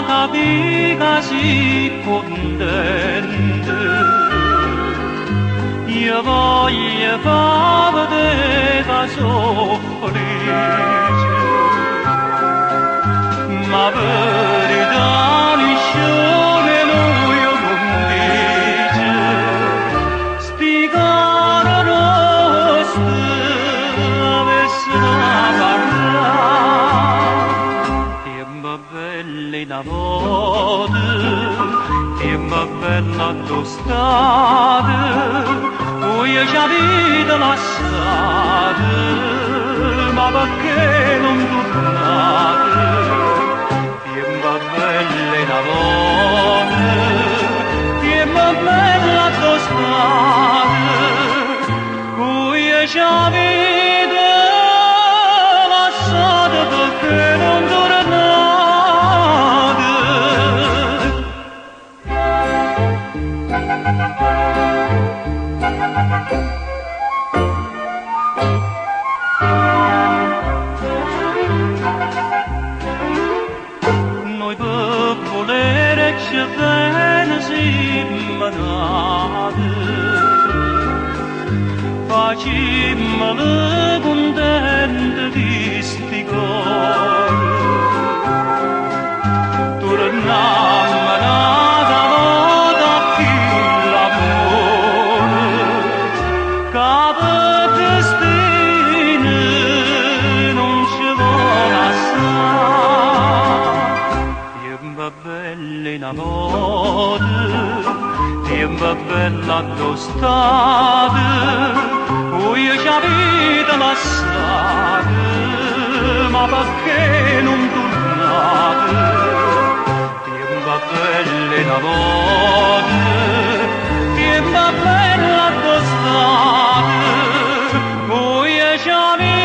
capica si contende, io voglio fare da soffrire, ma verità niscione lui non dice, sti caro nostri avessero parlato, e ma bella in amore, e ma bella tostata, io già vita lasciata, ma perché non tornate? E ma bella in amore, e ma bella tostata, io già vita lasciata perché non tornate? Noi per volere ci bene si manate, faccimmole contente di sti cori, tornammo nata volta più l'amore, capo destino non ci vuole assai, e ma bella in amore, e ma bella tostata, io già vita lasciata, ma perché non tornate? E ma bella in amore, e ma bella tostata, io già vita